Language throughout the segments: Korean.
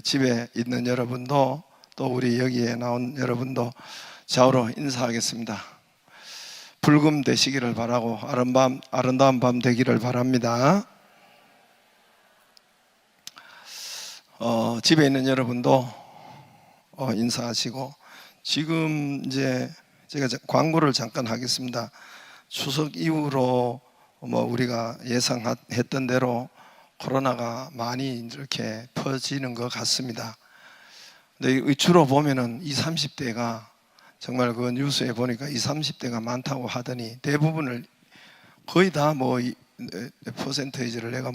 집에 있는 여러분도 또 우리 여기에 나온 여러분도 좌우로 인사하겠습니다. 불금 되시기를 바라고 아름다운 밤 되기를 바랍니다. 집에 있는 여러분도 인사하시고, 지금 이제 제가 광고를 잠깐 하겠습니다. 추석 이후로 우리가 예상했던 대로 코로나가 많이 이렇게 퍼지는 것 같습니다. 근데 주로 보면은 20, 30대가 정말 그 뉴스에 보니까 20, 30대가 많다고 하더니 대부분을 거의 다 퍼센테이지를 내가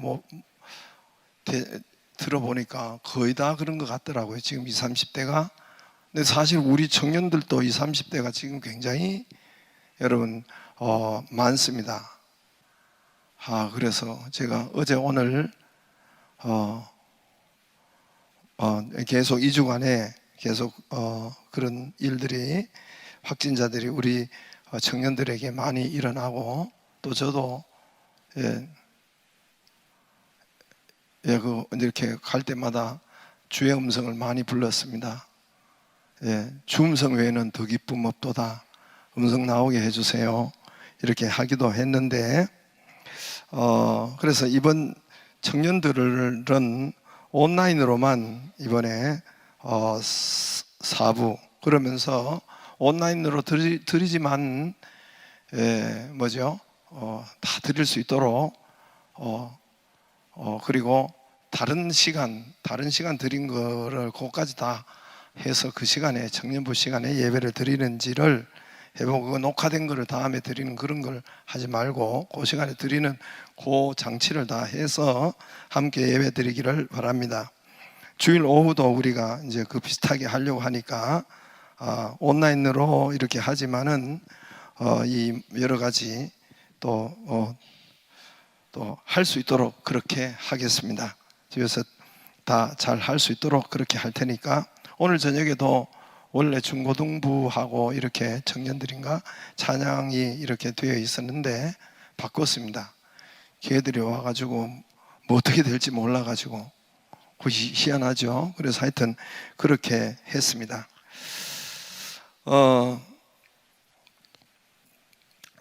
들어보니까 거의 다 그런 것 같더라고요. 지금 20, 30대가. 근데 사실 우리 청년들도 20, 30대가 지금 굉장히 여러분 많습니다. 그래서 제가 어제 오늘 계속 2주간에 계속 그런 일들이, 확진자들이 우리 청년들에게 많이 일어나고, 또 저도 이렇게 갈 때마다 주의 음성을 많이 불렀습니다. 주 음성 외에는 더 기쁨 없도다. 음성 나오게 해주세요. 이렇게 하기도 했는데, 그래서 이번 청년들은 온라인으로만 이번에 4부 그러면서 온라인으로 드리지만 다 드릴 수 있도록 그리고 다른 시간 드린 거를 그것까지 다 해서 그 시간에, 청년부 시간에 예배를 드리는지를 해보고, 녹화된 거를 다음에 드리는 그런 걸 하지 말고 그 시간에 드리는 그 장치를 다 해서 함께 예배 드리기를 바랍니다. 주일 오후도 우리가 이제 그 비슷하게 하려고 하니까 온라인으로 이렇게 하지만은 이 여러 가지 또 할 수 있도록 그렇게 하겠습니다. 집에서 다 잘 할 수 있도록 그렇게 할 테니까, 오늘 저녁에도 원래 중고등부하고 이렇게 청년들인가 찬양이 이렇게 되어 있었는데 바꿨습니다. 걔들이 와가지고 어떻게 될지 몰라가지고 희한하죠. 그래서 하여튼 그렇게 했습니다.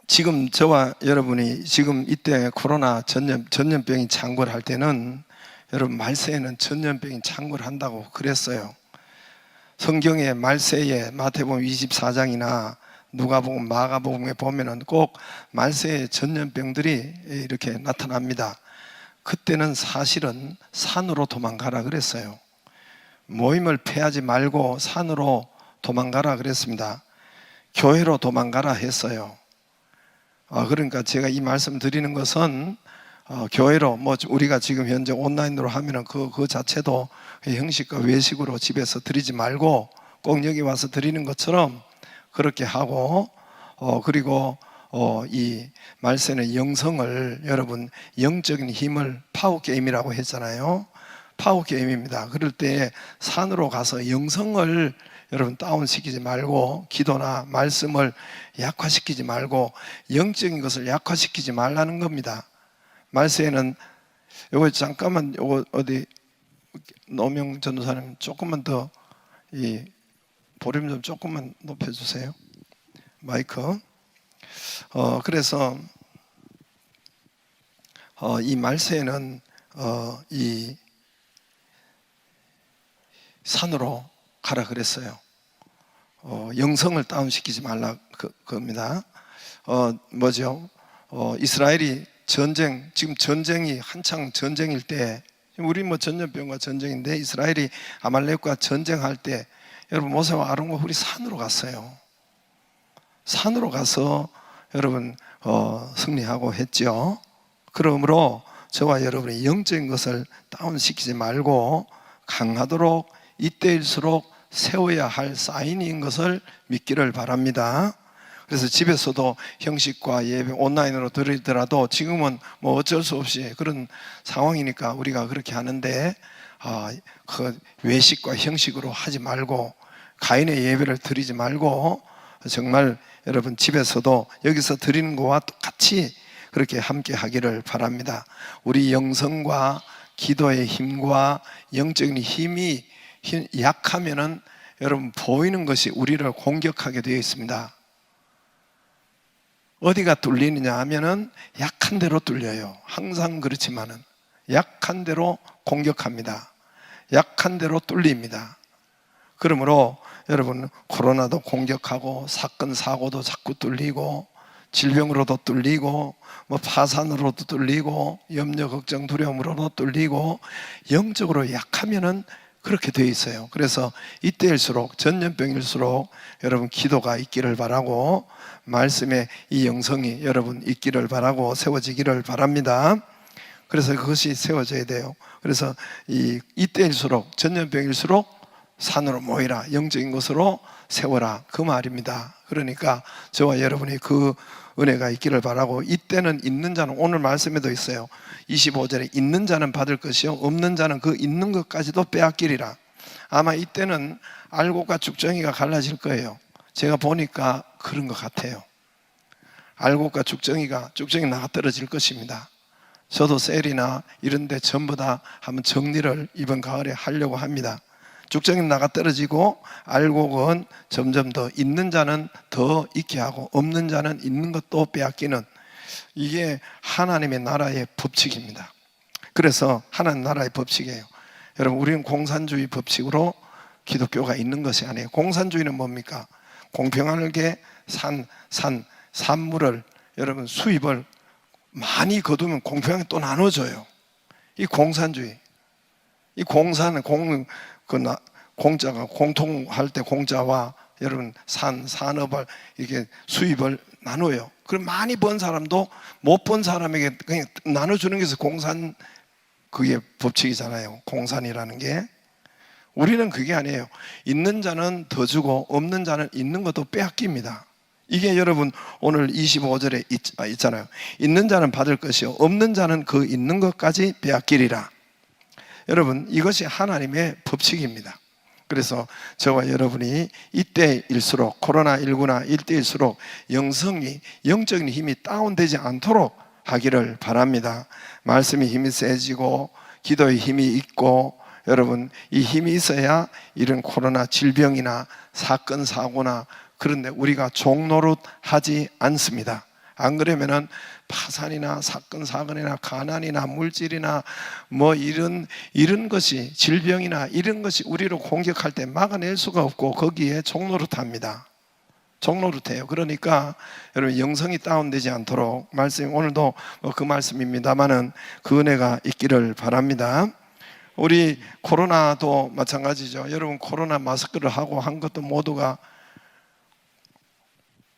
지금 저와 여러분이 지금 이때 코로나 전염병이 창궐 할 때는, 여러분 말세에는 전염병이 창궐 한다고 그랬어요. 성경의 말세에 마태복음 24장이나 누가복음, 마가복음에 보면은 꼭 말세의 전염병들이 이렇게 나타납니다. 그때는 사실은 산으로 도망가라 그랬어요. 모임을 패하지 말고 산으로 도망가라 그랬습니다. 교회로 도망가라 했어요. 그러니까 제가 이 말씀 드리는 것은 교회로, 우리가 지금 현재 온라인으로 하면은 그 자체도 형식과 외식으로 집에서 드리지 말고 꼭 여기 와서 드리는 것처럼 그렇게 하고, 그리고 이 말세는 영성을, 여러분 영적인 힘을 파워게임이라고 했잖아요. 파워게임입니다. 그럴 때 산으로 가서 영성을 여러분 다운시키지 말고, 기도나 말씀을 약화시키지 말고 영적인 것을 약화시키지 말라는 겁니다. 말세에는 요거 잠깐만, 요거 어디 노명 전도사님 조금만 더 이 볼륨 좀 조금만 높여주세요. 마이크. 그래서 이 말세에는 이 산으로 가라 그랬어요. 영성을 다운시키지 말라 겁니다. 이스라엘이 지금 전쟁이 한창 전쟁일 때, 우리 전염병과 전쟁인데 이스라엘이 아말렉과 전쟁할 때, 여러분 모세와 아론과 훌이 산으로 갔어요. 산으로 가서 여러분 승리하고 했죠. 그러므로 저와 여러분이 영적인 것을 다운시키지 말고 강하도록 이때일수록 세워야 할 사인인 것을 믿기를 바랍니다. 그래서 집에서도 형식과 예배 온라인으로 드리더라도 지금은 어쩔 수 없이 그런 상황이니까 우리가 그렇게 하는데, 그 외식과 형식으로 하지 말고 가인의 예배를 드리지 말고 정말 여러분 집에서도 여기서 드리는 것과 똑같이 그렇게 함께 하기를 바랍니다. 우리 영성과 기도의 힘과 영적인 힘이 약하면은 여러분 보이는 것이 우리를 공격하게 되어 있습니다. 어디가 뚫리느냐 하면은 약한 대로 뚫려요. 항상 그렇지만은 약한 대로 공격합니다. 약한 대로 뚫립니다. 그러므로 여러분 코로나도 공격하고 사건 사고도 자꾸 뚫리고 질병으로도 뚫리고 뭐 파산으로도 뚫리고 염려 걱정 두려움으로도 뚫리고 영적으로 약하면은 그렇게 되어 있어요. 그래서 이때일수록 전염병일수록 여러분 기도가 있기를 바라고 말씀의 이 영성이 여러분 있기를 바라고 세워지기를 바랍니다. 그래서 그것이 세워져야 돼요. 그래서 이때일수록 전염병일수록 산으로 모이라 영적인 것으로 세워라 그 말입니다. 그러니까 저와 여러분이 그 은혜가 있기를 바라고 이때는 있는 자는 오늘 말씀에도 있어요. 25절에 있는 자는 받을 것이요 없는 자는 그 있는 것까지도 빼앗기리라. 아마 이때는 알곡과 죽정이가 갈라질 거예요. 제가 보니까 그런 것 같아요. 알곡과 죽정이 나가 떨어질 것입니다. 저도 셀이나 이런 데 전부 다 한번 정리를 이번 가을에 하려고 합니다. 죽정이는 나가 떨어지고 알곡은 점점 더 있는 자는 더 있게 하고 없는 자는 있는 것도 빼앗기는, 이게 하나님의 나라의 법칙입니다. 그래서 하나님 나라의 법칙이에요. 여러분 우리는 공산주의 법칙으로 기독교가 있는 것이 아니에요. 공산주의는 뭡니까? 공평하게 산물을 여러분 수입을 많이 거두면 공평하게 또 나눠줘요. 이 공산주의. 이 공사는 공짜가 공통할 때 공짜와 여러분 산업을 이렇게 수입을 나눠요. 그럼 많이 번 사람도 못 번 사람에게 그냥 나눠주는 게 공산, 그게 법칙이잖아요. 공산이라는 게. 우리는 그게 아니에요. 있는 자는 더 주고 없는 자는 있는 것도 빼앗깁니다. 이게 여러분 오늘 25절에 있잖아요. 있는 자는 받을 것이요 없는 자는 그 있는 것까지 빼앗기리라. 여러분 이것이 하나님의 법칙입니다. 그래서 저와 여러분이 이때일수록 코로나19나 이때일수록 영적인 힘이 다운되지 않도록 하기를 바랍니다. 말씀의 힘이 세지고 기도의 힘이 있고 여러분 이 힘이 있어야 이런 코로나 질병이나 사건 사고나 그런데 우리가 종노릇 하지 않습니다. 안 그러면은 파산이나 사건 사건이나 가난이나 물질이나 뭐 이런 것이 질병이나 이런 것이 우리를 공격할 때 막아낼 수가 없고 거기에 종노릇합니다. 종노릇해요. 그러니까 여러분 영성이 다운되지 않도록 말씀, 오늘도 그 말씀입니다만은 그 은혜가 있기를 바랍니다. 우리 코로나도 마찬가지죠. 여러분 코로나 마스크를 하고 한 것도 모두가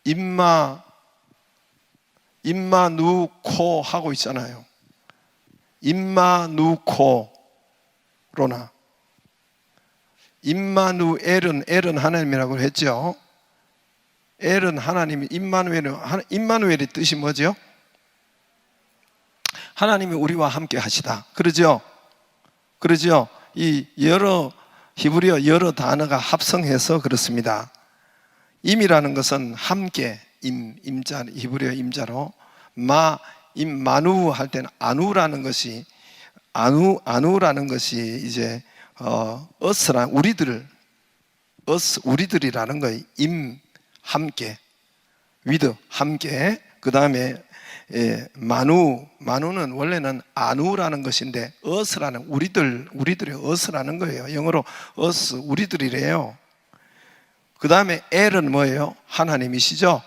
입마 누 코 하고 있잖아요. 임마누 코로나. 임마누엘은 하나님이라고 했죠. 엘은 하나님이, 임마누엘의 뜻이 뭐죠? 하나님이 우리와 함께 하시다. 그러죠? 이 히브리어 여러 단어가 합성해서 그렇습니다. 임이라는 것은 함께, 임자, 히브리어 임자로 마누 할 때는 아누라는 것이 이제 us란 우리들이라는 거예요. 함께, with 함께. 그 다음에 마누는 원래는 아누라는 것인데 us라는 우리들의 us라는 거예요. 영어로 us 우리들이래요. 그 다음에 엘은 뭐예요? 하나님이시죠.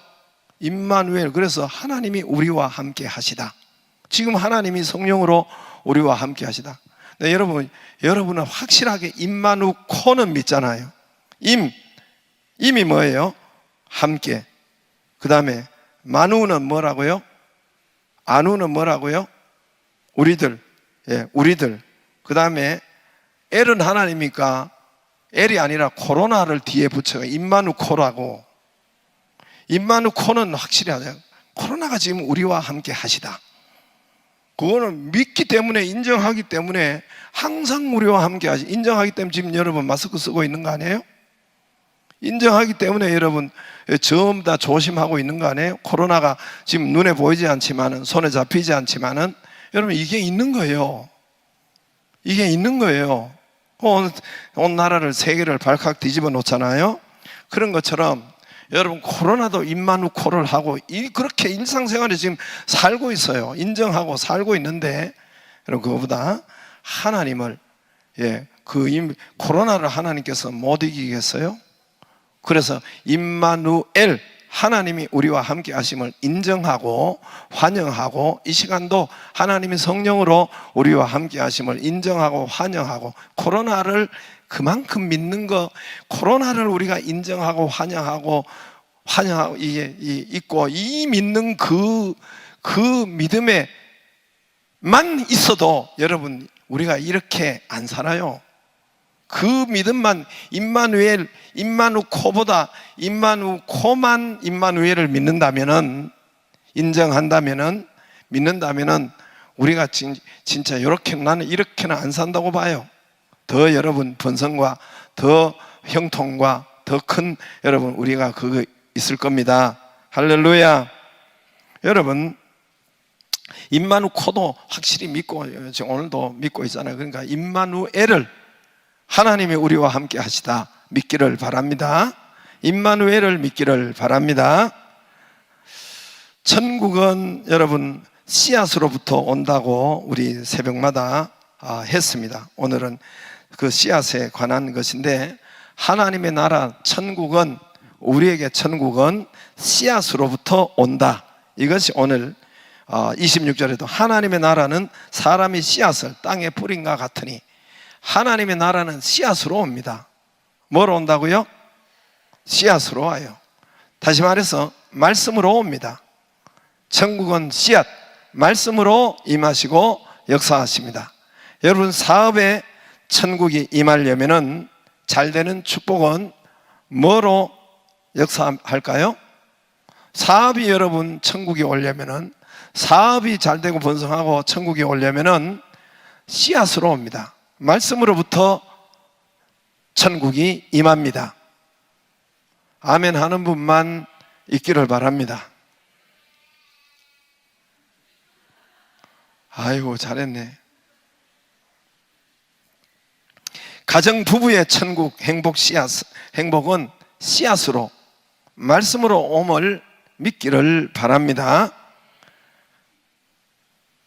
임마누엘. 그래서 하나님이 우리와 함께 하시다. 지금 하나님이 성령으로 우리와 함께 하시다. 네, 여러분은 확실하게 임마누코는 믿잖아요. 임이 뭐예요? 함께. 그 다음에 마누는 뭐라고요? 아누는 뭐라고요? 우리들. 우리들. 그 다음에 엘은 하나님이니까 엘이 아니라 코로나를 뒤에 붙여요. 임마누코라고. 임마누코는 확실히 하죠. 코로나가 지금 우리와 함께 하시다. 그거는 믿기 때문에, 인정하기 때문에 항상 우리와 함께 하시. 인정하기 때문에 지금 여러분 마스크 쓰고 있는 거 아니에요? 인정하기 때문에 여러분 전부 다 조심하고 있는 거 아니에요? 코로나가 지금 눈에 보이지 않지만은, 손에 잡히지 않지만은 여러분 이게 있는 거예요. 이게 있는 거예요. 온 나라를 세계를 발칵 뒤집어 놓잖아요. 그런 것처럼 여러분 코로나도 임마누코를 하고 그렇게 일상생활에 지금 살고 있어요. 인정하고 살고 있는데 여러분 그거보다 하나님을 코로나를 하나님께서 못 이기겠어요? 그래서 임마누엘 하나님이 우리와 함께 하심을 인정하고 환영하고 이 시간도 하나님이 성령으로 우리와 함께 하심을 인정하고 환영하고 코로나를 그만큼 믿는 거 코로나를 우리가 인정하고 환영하고 이게 있고 이 믿는 그 믿음에만 있어도 여러분 우리가 이렇게 안 살아요. 그 믿음만 임마누코보다 임마누코만 임마누엘을 믿는다면은 인정한다면은 믿는다면은 우리가 진짜 나는 이렇게는 안 산다고 봐요. 더 여러분 번성과 더 형통과 더 큰 여러분 우리가 그거 있을 겁니다. 할렐루야. 여러분 임마누코도 확실히 믿고 지금 오늘도 믿고 있잖아요. 그러니까 임마누엘을 하나님이 우리와 함께 하시다 믿기를 바랍니다. 임마누엘을 믿기를 바랍니다. 천국은 여러분 씨앗으로부터 온다고 우리 새벽마다 했습니다. 오늘은 그 씨앗에 관한 것인데 하나님의 나라 천국은 우리에게 천국은 씨앗으로부터 온다. 이것이 오늘 26절에도 하나님의 나라는 사람이 씨앗을 땅에 뿌린과 같으니 하나님의 나라는 씨앗으로 옵니다. 뭐로 온다고요? 씨앗으로 와요. 다시 말해서 말씀으로 옵니다. 천국은 씨앗, 말씀으로 임하시고 역사하십니다. 여러분 사업에 천국이 임하려면은 잘 되는 축복은 뭐로 역사할까요? 사업이 여러분 천국이 오려면은 사업이 잘 되고 번성하고 천국이 오려면은 씨앗으로 옵니다. 말씀으로부터 천국이 임합니다. 아멘 하는 분만 있기를 바랍니다. 아이고 잘했네. 가정 부부의 천국 행복은 씨앗으로 말씀으로 옴을 믿기를 바랍니다.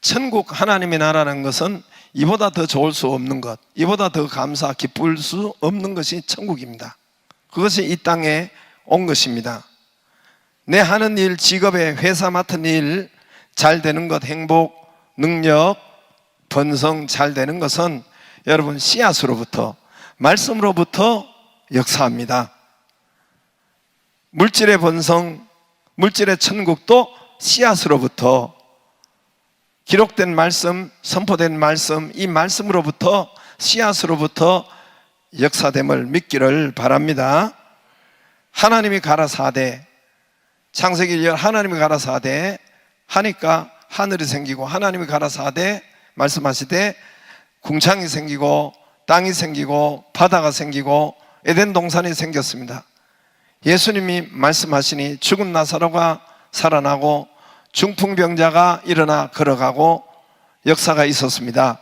천국 하나님의 나라는 것은 이보다 더 좋을 수 없는 것, 이보다 더 기쁠 수 없는 것이 천국입니다. 그것이 이 땅에 온 것입니다. 내 하는 일, 직업에 회사 맡은 일 잘 되는 것, 행복, 능력, 번성 잘 되는 것은 여러분 씨앗으로부터 말씀으로부터 역사합니다. 물질의 번성, 물질의 천국도 씨앗으로부터 기록된 말씀, 선포된 말씀, 이 말씀으로부터 씨앗으로부터 역사됨을 믿기를 바랍니다. 하나님이 가라사대 창세기 1절 하나님이 가라사대 하니까 하늘이 생기고 하나님이 가라사대 말씀하시되 궁창이 생기고 땅이 생기고 바다가 생기고 에덴 동산이 생겼습니다. 예수님이 말씀하시니 죽은 나사로가 살아나고 중풍병자가 일어나 걸어가고 역사가 있었습니다.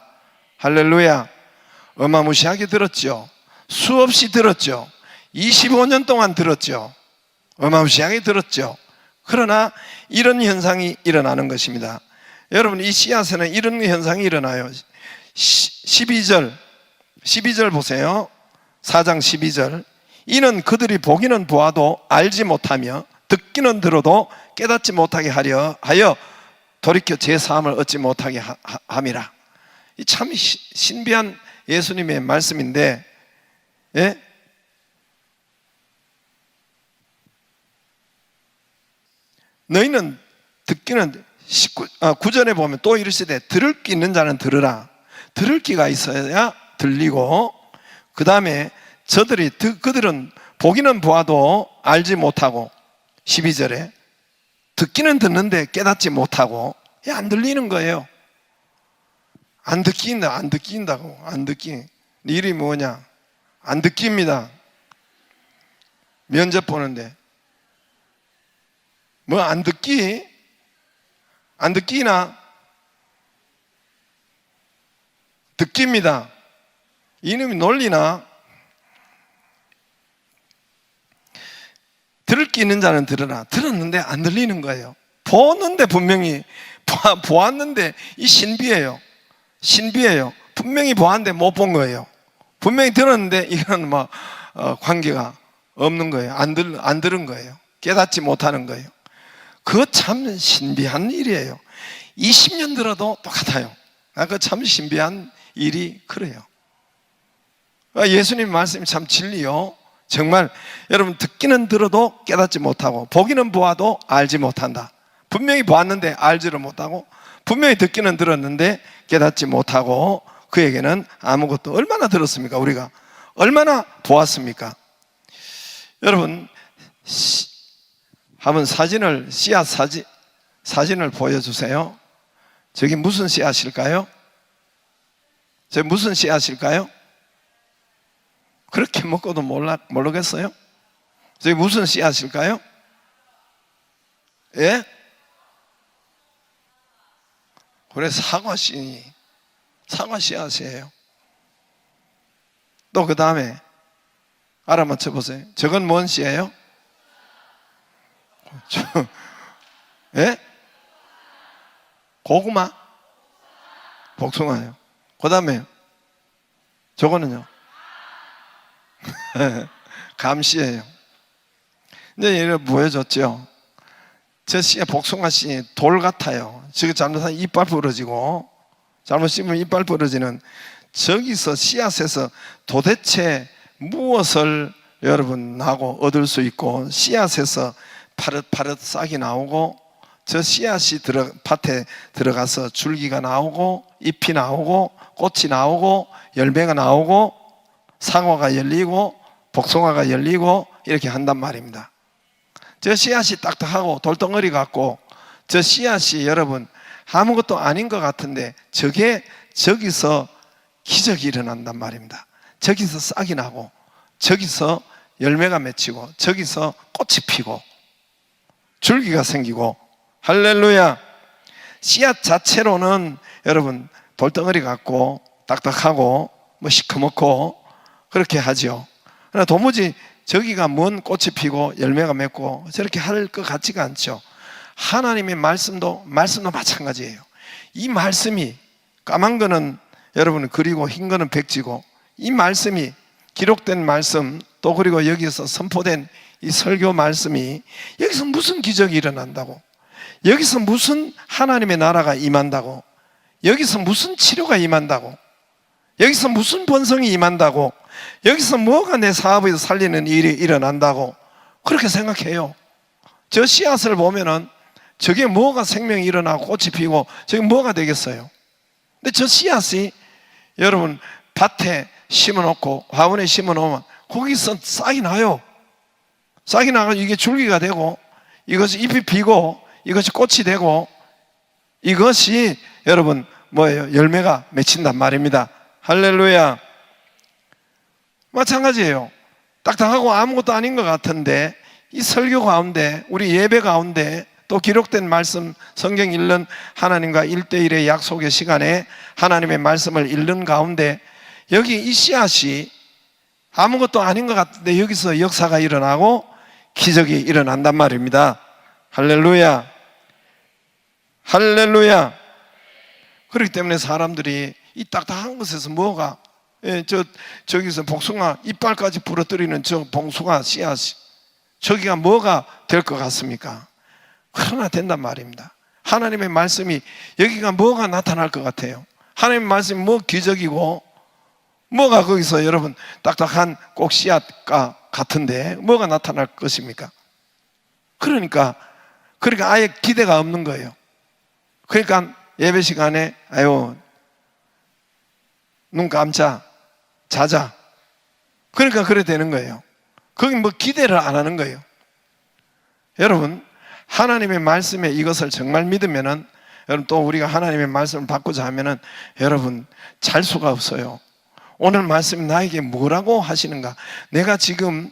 할렐루야. 어마무시하게 들었죠. 수없이 들었죠. 25년 동안 들었죠. 어마무시하게 들었죠. 그러나 이런 현상이 일어나는 것입니다. 여러분 이 씨앗에는 이런 현상이 일어나요. 12절 보세요. 4장 12절 이는 그들이 보기는 보아도 알지 못하며 듣기는 들어도 깨닫지 못하게 하려 하여 돌이켜 제사함을 얻지 못하게 함이라. 이 참 신비한 예수님의 말씀인데, 예? 너희는 듣기는 9절에 보면 또 이르시되 들을 귀 있는 자는 들으라. 들을 귀가 있어야 들리고, 그 다음에 그들은 보기는 보아도 알지 못하고, 12절에 듣기는 듣는데 깨닫지 못하고, 안 들리는 거예요. 안 듣긴다고. 안 듣기. 일이 뭐냐? 안 듣깁니다. 면접 보는데 뭐 안 듣기? 안 듣기나? 듣기입니다. 이놈이 논리나? 들을 게 있는 자는 들으라. 들었는데 안 들리는 거예요. 보았는데 분명히 보았는데 이 신비예요. 신비예요. 분명히 보았는데 못 본 거예요. 분명히 들었는데 이건 뭐 관계가 없는 거예요. 안 들은 거예요. 깨닫지 못하는 거예요. 그거 참 신비한 일이에요. 20년 들어도 똑같아요. 그 참 신비한 일이 그래요. 예수님 말씀이 참 진리요. 정말 여러분, 듣기는 들어도 깨닫지 못하고 보기는 보아도 알지 못한다. 분명히 보았는데 알지를 못하고, 분명히 듣기는 들었는데 깨닫지 못하고, 그에게는 아무것도. 얼마나 들었습니까? 우리가 얼마나 보았습니까? 여러분, 한번 씨앗 사진을 보여주세요. 저기 무슨 씨앗일까요? 저기 무슨 씨앗일까요? 그렇게 먹고도 모르겠어요? 저기 무슨 씨앗일까요? 예? 그래, 사과 씨앗이에요. 또 그 다음에 알아맞혀 보세요. 저건 뭔 씨예요? 예? 고구마? 복숭아요. 그 다음에 저거는요? 감씨예요. 이제 얘를 보여줬죠. 저 씨의 복숭아 씨 돌 같아요. 저기 잘못하면 이빨 부러지고, 잘못 씹으면 이빨 부러지는, 저기서 씨앗에서 도대체 무엇을 여러분 나고 얻을 수 있고, 씨앗에서 파릇파릇 싹이 나오고, 저 씨앗이 밭에 들어가서 줄기가 나오고, 잎이 나오고, 꽃이 나오고, 열매가 나오고, 상어가 열리고, 복숭아가 열리고, 이렇게 한단 말입니다. 저 씨앗이 딱딱하고 돌덩어리 같고, 저 씨앗이 여러분 아무것도 아닌 것 같은데, 저기서 기적이 일어난단 말입니다. 저기서 싹이 나고, 저기서 열매가 맺히고, 저기서 꽃이 피고, 줄기가 생기고. 할렐루야. 씨앗 자체로는 여러분 돌덩어리 같고 딱딱하고 뭐 시커멓고 그렇게 하죠. 그러나 도무지 저기가 뭔 꽃이 피고 열매가 맺고 저렇게 할 것 같지가 않죠. 하나님의 말씀도 마찬가지예요. 이 말씀이, 까만 거는 여러분 그리고 흰 거는 백지고, 이 말씀이, 기록된 말씀, 또 그리고 여기서 선포된 이 설교 말씀이, 여기서 무슨 기적이 일어난다고, 여기서 무슨 하나님의 나라가 임한다고, 여기서 무슨 치료가 임한다고, 여기서 무슨 번성이 임한다고, 여기서 뭐가 내 사업에서 살리는 일이 일어난다고 그렇게 생각해요. 저 씨앗을 보면은 저게 뭐가 생명이 일어나고 꽃이 피고 저게 뭐가 되겠어요? 근데 저 씨앗이 여러분 밭에 심어놓고 화분에 심어놓으면 거기서 싹이 나요. 싹이 나서 이게 줄기가 되고, 이것이 잎이 피고, 이것이 꽃이 되고, 이것이 여러분 뭐예요? 열매가 맺힌단 말입니다. 할렐루야. 마찬가지예요. 딱딱하고 아무것도 아닌 것 같은데, 이 설교 가운데, 우리 예배 가운데, 또 기록된 말씀, 성경 읽는 하나님과 1대1의 약속의 시간에 하나님의 말씀을 읽는 가운데, 여기 이 씨앗이 아무것도 아닌 것 같은데 여기서 역사가 일어나고 기적이 일어난단 말입니다. 할렐루야. 할렐루야. 그렇기 때문에 사람들이 이 딱딱한 것에서 뭐가, 저기서 복숭아 이빨까지 부러뜨리는 저 복숭아 씨앗이, 저기가 뭐가 될 것 같습니까? 그러나 된단 말입니다. 하나님의 말씀이, 여기가 뭐가 나타날 것 같아요? 하나님의 말씀이 뭐 기적이고, 뭐가 거기서 여러분 딱딱한 꼭 씨앗과 같은데 뭐가 나타날 것입니까? 그러니까 아예 기대가 없는 거예요. 그러니까 예배 시간에 눈 감자, 자자. 그러니까 그래 되는 거예요. 거기 뭐 기대를 안 하는 거예요. 여러분, 하나님의 말씀에 이것을 정말 믿으면은, 여러분 또 우리가 하나님의 말씀을 받고자 하면은 여러분 잘 수가 없어요. 오늘 말씀이 나에게 뭐라고 하시는가? 내가 지금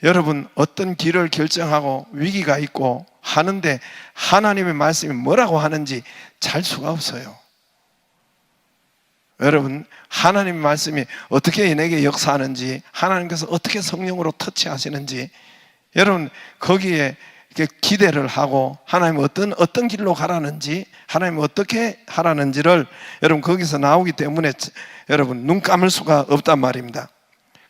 여러분 어떤 길을 결정하고 위기가 있고 하는데 하나님의 말씀이 뭐라고 하는지 잘 수가 없어요. 여러분, 하나님 말씀이 어떻게 내게 역사하는지, 하나님께서 어떻게 성령으로 터치하시는지, 여러분 거기에 이렇게 기대를 하고 하나님 어떤 길로 가라는지, 하나님 어떻게 하라는지를 여러분 거기서 나오기 때문에 여러분 눈 감을 수가 없단 말입니다.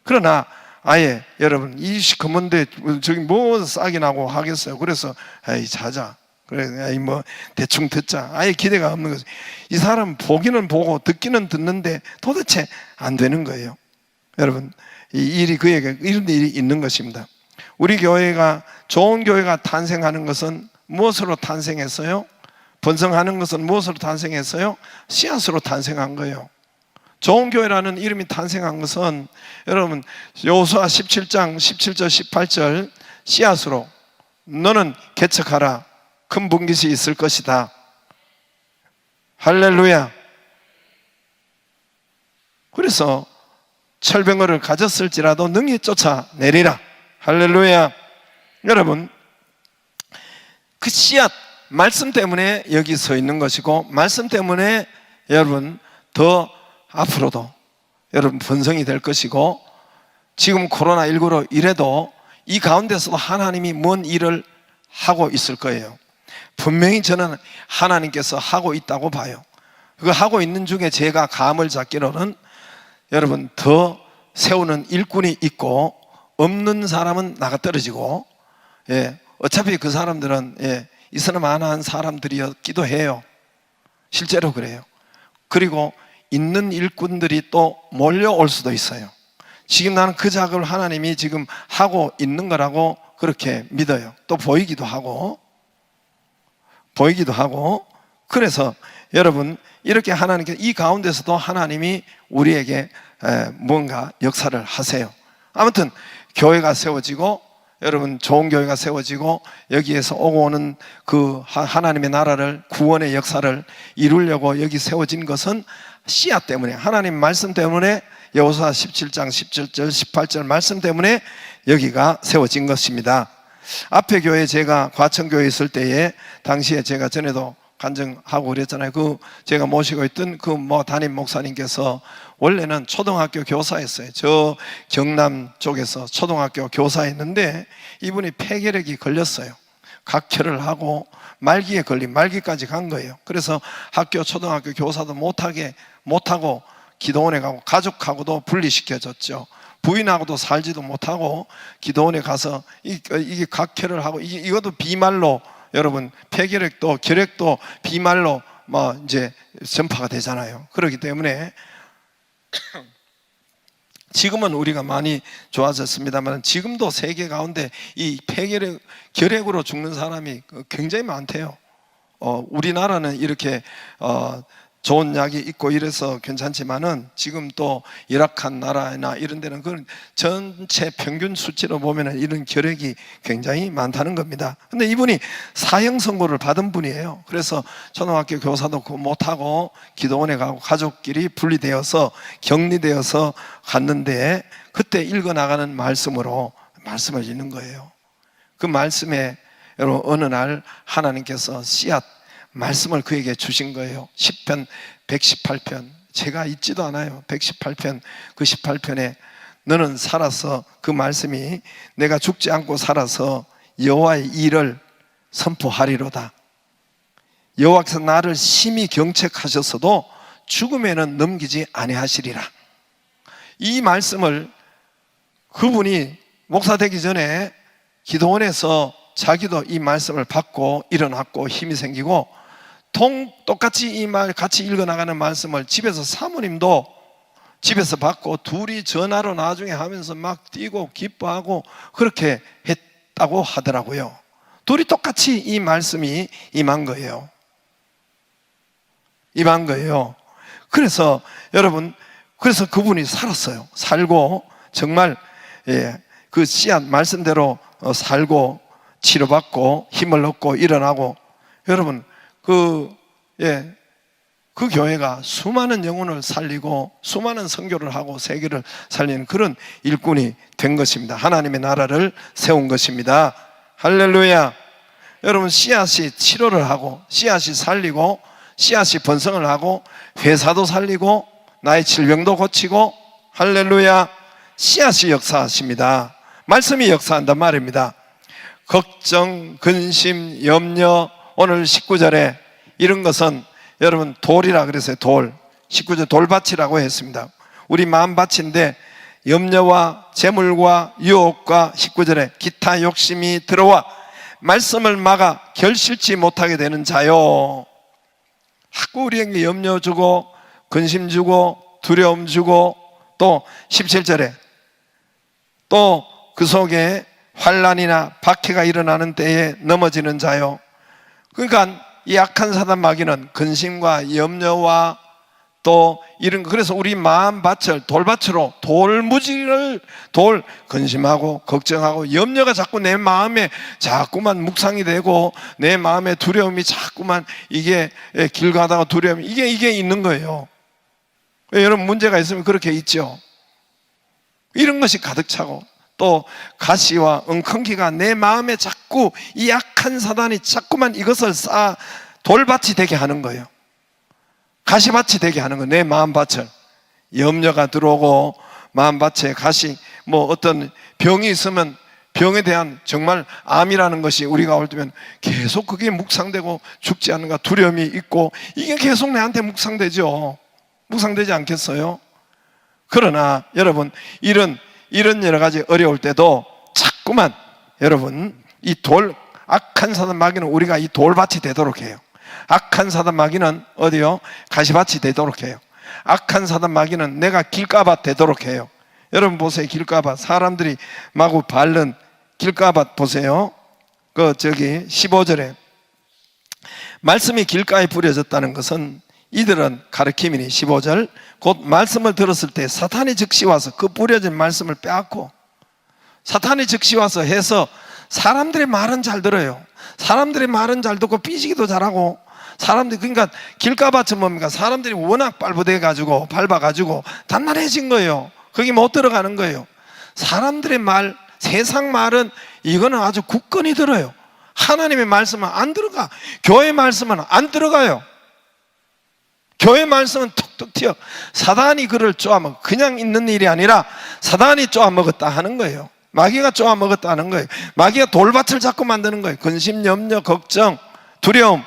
그러나 아예 여러분 이 시커먼데 저기 뭐 싹이 나고 하겠어요. 그래서 아이 자자, 그래 아이 뭐 대충 듣자, 아예 기대가 없는 거죠. 이 사람 보기는 보고 듣기는 듣는데 도대체 안 되는 거예요. 여러분 이 일이 그에게 이런 일이 있는 것입니다. 우리 교회가 좋은 교회가 탄생하는 것은 무엇으로 탄생했어요? 번성하는 것은 무엇으로 탄생했어요? 씨앗으로 탄생한 거예요. 좋은 교회라는 이름이 탄생한 것은 여러분 여호수아 17장 17절 18절 씨앗으로 너는 개척하라 큰 분깃이 있을 것이다. 할렐루야. 그래서 철병거를 가졌을지라도 능히 쫓아내리라. 할렐루야. 여러분 그 씨앗 말씀 때문에 여기 서 있는 것이고, 말씀 때문에 여러분 더 앞으로도 여러분 번성이 될 것이고, 지금 코로나19로 이래도 이 가운데서도 하나님이 뭔 일을 하고 있을 거예요. 분명히 저는 하나님께서 하고 있다고 봐요. 그 하고 있는 중에 제가 감을 잡기로는 여러분 더 세우는 일꾼이 있고, 없는 사람은 나가 떨어지고, 어차피 그 사람들은 이 사람 하나한 사람들이었기도 해요. 실제로 그래요. 그리고 있는 일꾼들이 또 몰려올 수도 있어요. 지금 나는 그 작업을 하나님이 지금 하고 있는 거라고 그렇게 믿어요. 또 보이기도 하고 그래서 여러분 이렇게 하나님께 이 가운데서도 하나님이 우리에게 뭔가 역사를 하세요. 아무튼 교회가 세워지고 여러분 좋은 교회가 세워지고 여기에서 오고 오는 그 하나님의 나라를, 구원의 역사를 이루려고 여기 세워진 것은 씨앗 때문에, 하나님 말씀 때문에, 여호수아 17장 17절 18절 말씀 때문에 여기가 세워진 것입니다. 앞에 교회 제가 과천교회에 있을 때에 당시에 제가 전에도 간증하고 그랬잖아요. 그 제가 모시고 있던 그 담임 목사님께서 원래는 초등학교 교사였어요. 저 경남 쪽에서 초등학교 교사였는데 이분이 폐결핵이 걸렸어요. 각혈을 하고 말기에 걸린, 말기까지 간 거예요. 그래서 학교 초등학교 교사도 못하고 기도원에 가고 가족하고도 분리시켜졌죠. 부인하고도 살지도 못하고 기도원에 가서 이게 각혈을 하고 이것도 비말로 여러분 폐결핵도 결핵도 비말로 이제 전파가 되잖아요. 그렇기 때문에 지금은 우리가 많이 좋아졌습니다만 지금도 세계 가운데 이 폐결핵, 결핵으로 죽는 사람이 굉장히 많대요. 우리나라는 이렇게 좋은 약이 있고 이래서 괜찮지만은 지금 또 열악한 나라나 이런 데는 그 전체 평균 수치로 보면은 이런 결핵이 굉장히 많다는 겁니다. 근데 이분이 사형 선고를 받은 분이에요. 그래서 초등학교 교사도 못하고 기도원에 가고 가족끼리 분리되어서 격리되어서 갔는데 그때 읽어나가는 말씀으로 말씀을 읽는 거예요. 그 말씀에 여러분 어느 날 하나님께서 씨앗 말씀을 그에게 주신 거예요. 시편 118편 제가 잊지도 않아요. 118편 그 18편에 너는 살아서, 그 말씀이 내가 죽지 않고 살아서 여호와의 일을 선포하리로다. 여호와께서 나를 심히 경책하셨어도 죽음에는 넘기지 아니하시리라. 이 말씀을 그분이 목사 되기 전에 기도원에서 자기도 이 말씀을 받고 일어났고 힘이 생기고 똑같이 이 말 같이 읽어나가는 말씀을 집에서 사모님도 집에서 받고 둘이 전화로 나중에 하면서 막 뛰고 기뻐하고 그렇게 했다고 하더라고요. 둘이 똑같이 이 말씀이 임한 거예요. 그래서 여러분, 그래서 그분이 살았어요. 살고 정말 그 씨앗 말씀대로 살고 치료받고 힘을 얻고 일어나고, 여러분 그 교회가 수많은 영혼을 살리고 수많은 선교를 하고 세계를 살리는 그런 일꾼이 된 것입니다. 하나님의 나라를 세운 것입니다. 할렐루야. 여러분 씨앗이 치료를 하고 씨앗이 살리고 씨앗이 번성을 하고 회사도 살리고 나의 질병도 고치고, 할렐루야, 씨앗이 역사하십니다. 말씀이 역사한단 말입니다. 걱정, 근심, 염려, 오늘 19절에 이런 것은 여러분 돌이라 그랬어요. 돌. 19절 돌밭이라고 했습니다. 우리 마음밭인데 염려와 재물과 유혹과 19절에 기타 욕심이 들어와 말씀을 막아 결실치 못하게 되는 자요. 자꾸 우리에게 염려 주고 근심 주고 두려움 주고, 또 17절에 또 그 속에 환난이나 박해가 일어나는 때에 넘어지는 자요. 그러니까 이 악한 사단 마귀는 근심과 염려와 또 이런 거, 그래서 우리 마음밭을 돌밭으로 돌무지를 근심하고 걱정하고 염려가 자꾸 내 마음에 자꾸만 묵상이 되고 내 마음에 두려움이 자꾸만 이게 길 가다가 두려움이 이게 있는 거예요. 여러분 문제가 있으면 그렇게 있죠. 이런 것이 가득 차고 또 가시와 엉겅퀴가 내 마음에 자꾸 이 악한 사단이 자꾸만 이것을 돌밭이 되게 하는 거예요. 가시밭이 되게 하는 거예요. 내 마음밭을. 염려가 들어오고 마음밭에 가시, 뭐 어떤 병이 있으면 병에 대한 정말 암이라는 것이 우리가 올 때면 계속 그게 묵상되고 죽지 않는가 두려움이 있고 이게 계속 내한테 묵상되죠. 묵상되지 않겠어요? 그러나 여러분 이런 여러 가지 어려울 때도 자꾸만 여러분 이 악한 사단 마귀는 우리가 이 돌밭이 되도록 해요. 악한 사단 마귀는 어디요? 가시밭이 되도록 해요. 악한 사단 마귀는 내가 길가밭 되도록 해요. 여러분 보세요. 길가밭, 사람들이 마구 밟는 길가밭 보세요. 15절에 말씀이 길가에 뿌려졌다는 것은 이들은 가르침이니 15절 곧 말씀을 들었을 때 사탄이 즉시 와서 그 뿌려진 말씀을 빼앗고, 사탄이 즉시 와서 해서 사람들의 말은 잘 들어요. 사람들의 말은 잘 듣고 삐지기도 잘하고 사람들이, 그러니까 길가밭은 뭡니까? 사람들이 워낙 밟아가지고 단단해진 거예요. 거기 못 들어가는 거예요. 사람들의 말, 세상 말은 이거는 아주 굳건히 들어요. 하나님의 말씀은 안 들어가. 교회 말씀은 안 들어가요. 교회 말씀은 툭툭 튀어. 사단이 그를 쪼아먹어. 그냥 있는 일이 아니라 사단이 쪼아먹었다 하는 거예요. 마귀가 쪼아먹었다 하는 거예요. 마귀가 돌밭을 자꾸 만드는 거예요. 근심, 염려, 걱정, 두려움,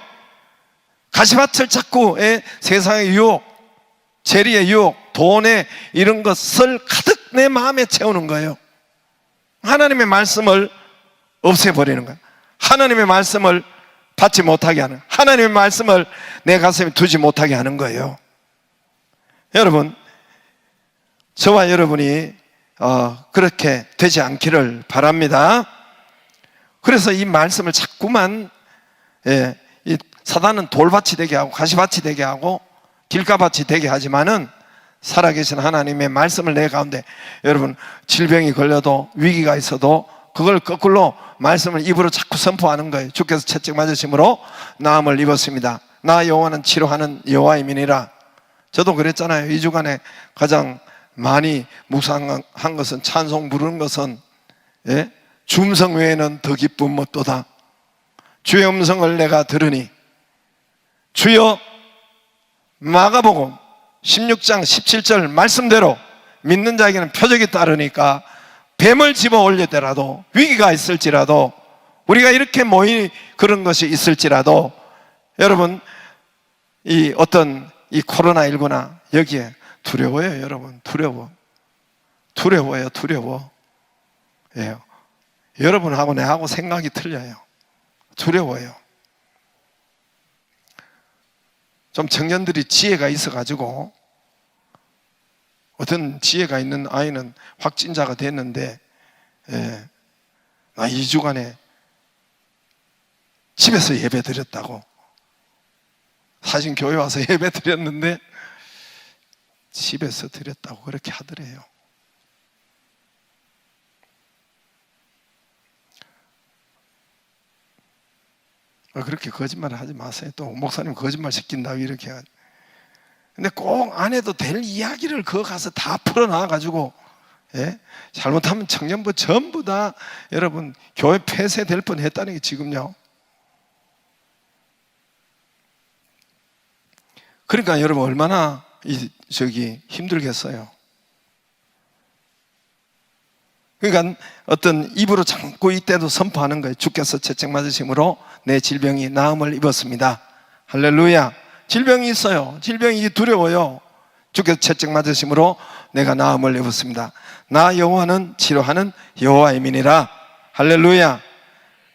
가시밭을 자꾸 세상의 유혹, 재리의 유혹, 돈의 이런 것을 가득 내 마음에 채우는 거예요. 하나님의 말씀을 없애버리는 거예요. 하나님의 말씀을 받지 못하게 하는, 하나님의 말씀을 내 가슴에 두지 못하게 하는 거예요. 여러분, 저와 여러분이 그렇게 되지 않기를 바랍니다. 그래서 이 말씀을 자꾸만 이 사단은 돌밭이 되게 하고 가시밭이 되게 하고 길가밭이 되게 하지만은 살아계신 하나님의 말씀을 내 가운데, 여러분 질병이 걸려도 위기가 있어도 그걸 거꾸로 말씀을 입으로 자꾸 선포하는 거예요. 주께서 채찍 맞으심으로 나음을 입었습니다. 나 여호와는 치료하는 여호와임이니라. 저도 그랬잖아요. 2주간에 가장 많이 묵상한 것은, 찬송 부르는 것은 줌성 외에는 더 기쁨 없도다. 주의 음성을 내가 들으니, 주여 마가복음 16장 17절 말씀대로 믿는 자에게는 표적이 따르니까 뱀을 집어 올리더라도, 위기가 있을지라도, 우리가 이렇게 모인 그런 것이 있을지라도, 여러분 이 어떤 이 코로나19나 여기에 두려워요. 여러분 두려워요. 예. 여러분하고 내하고 생각이 틀려요. 두려워요. 좀 청년들이 지혜가 있어가지고, 어떤 지혜가 있는 아이는 확진자가 됐는데, 나 2주간에 집에서 예배 드렸다고. 사실 교회 와서 예배 드렸는데 집에서 드렸다고 그렇게 하더래요. 그렇게 거짓말을 하지 마세요. 또 목사님 거짓말 시킨다고 이렇게. 근데 꼭 안 해도 될 이야기를 거 가서 다 풀어놔가지고, 잘못하면 청년부 전부 다 여러분 교회 폐쇄될 뻔했다는 게 지금요. 그러니까 여러분 얼마나 힘들겠어요. 그러니까 어떤 입으로 자꾸 이때도 선포하는 거예요. 주께서 채찍 맞으심으로 내 질병이 나음을 입었습니다. 할렐루야. 질병이 있어요. 질병이 두려워요. 주께서 채찍 맞으심으로 내가 나음을 입었습니다. 나 여호와는 치료하는 여호와의 민이라. 할렐루야.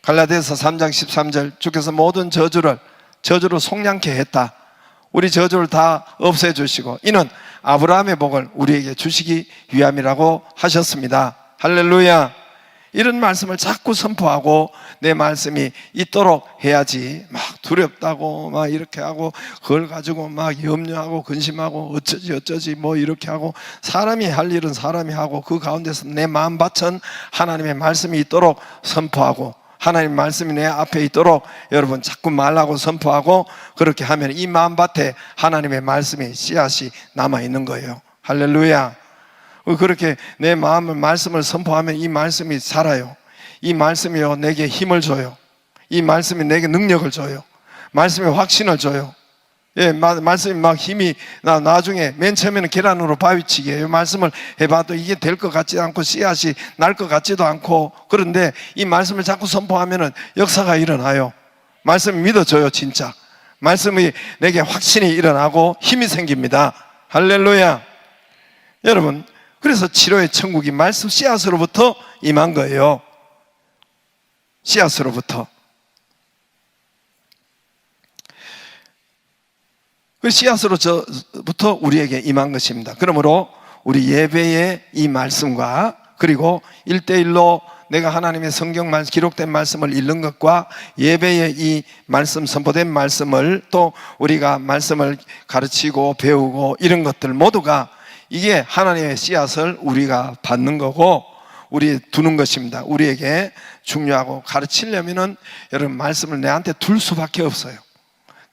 갈라디아서 3장 13절 주께서 모든 저주로 속량케 했다. 우리 저주를 다 없애주시고 이는 아브라함의 복을 우리에게 주시기 위함이라고 하셨습니다. 할렐루야. 이런 말씀을 자꾸 선포하고 내 말씀이 있도록 해야지 막 두렵다고 막 이렇게 하고 그걸 가지고 막 염려하고 근심하고 어쩌지 뭐 이렇게 하고 사람이 할 일은 사람이 하고 그 가운데서 내 마음 밭은 하나님의 말씀이 있도록 선포하고 하나님 말씀이 내 앞에 있도록 여러분 자꾸 말하고 선포하고 그렇게 하면 이 마음밭에 하나님의 말씀이 씨앗이 남아있는 거예요. 할렐루야. 그렇게 내 마음을 말씀을 선포하면 이 말씀이 살아요. 이 말씀이요 내게 힘을 줘요. 이 말씀이 내게 능력을 줘요. 말씀이 확신을 줘요. 예, 말씀이 막 힘이 나중에 맨 처음에는 계란으로 바위치기예요. 말씀을 해봐도 이게 될 것 같지도 않고 씨앗이 날 것 같지도 않고 그런데 이 말씀을 자꾸 선포하면은 역사가 일어나요. 말씀이 믿어져요. 진짜 말씀이 내게 확신이 일어나고 힘이 생깁니다. 할렐루야. 여러분 그래서 치료의 천국이 말씀 씨앗으로부터 임한 거예요. 씨앗으로부터. 그 씨앗으로부터 우리에게 임한 것입니다. 그러므로 우리 예배의 이 말씀과 그리고 1:1로 내가 하나님의 성경 말씀 기록된 말씀을 읽는 것과 예배의 이 말씀 선포된 말씀을 또 우리가 말씀을 가르치고 배우고 이런 것들 모두가 이게 하나님의 씨앗을 우리가 받는 거고 우리 두는 것입니다. 우리에게 중요하고 가르치려면은 여러분 말씀을 내한테 둘 수밖에 없어요.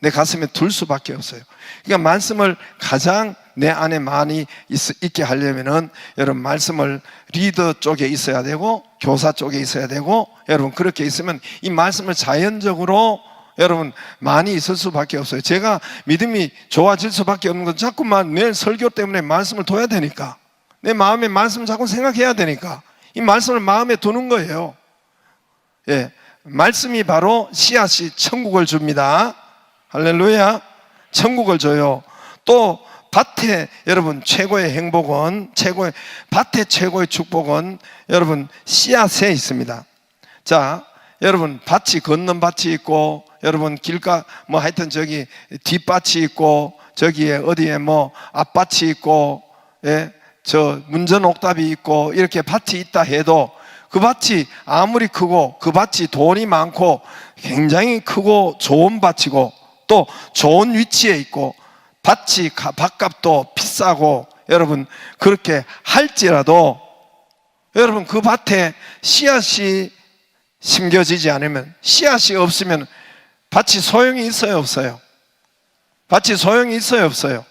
내 가슴에 둘 수밖에 없어요. 그러니까 말씀을 가장 내 안에 많이 있게 하려면은 여러분 말씀을 리더 쪽에 있어야 되고 교사 쪽에 있어야 되고 여러분 그렇게 있으면 이 말씀을 자연적으로 여러분 많이 있을 수밖에 없어요. 제가 믿음이 좋아질 수밖에 없는 건 자꾸만 내 설교 때문에 말씀을 둬야 되니까 내 마음에 말씀을 자꾸 생각해야 되니까 이 말씀을 마음에 두는 거예요. 예, 말씀이 바로 씨앗이 천국을 줍니다. 할렐루야. 천국을 줘요. 또 밭에 여러분 최고의 행복은 밭의 최고의 축복은 여러분 씨앗에 있습니다. 자, 여러분 밭이 걷는 밭이 있고 여러분 길가 뭐 하여튼 저기 뒷밭이 있고 저기에 어디에 뭐 앞밭이 있고 예, 저 문전 옥답이 있고 이렇게 밭이 있다 해도 그 밭이 아무리 크고 그 밭이 돈이 많고 굉장히 크고 좋은 밭이고 또 좋은 위치에 있고 밭이 밭값도 비싸고 여러분 그렇게 할지라도 여러분 그 밭에 씨앗이 심겨지지 않으면 씨앗이 없으면 밭이 소용이 있어요 없어요? 밭이 소용이 있어요 없어요?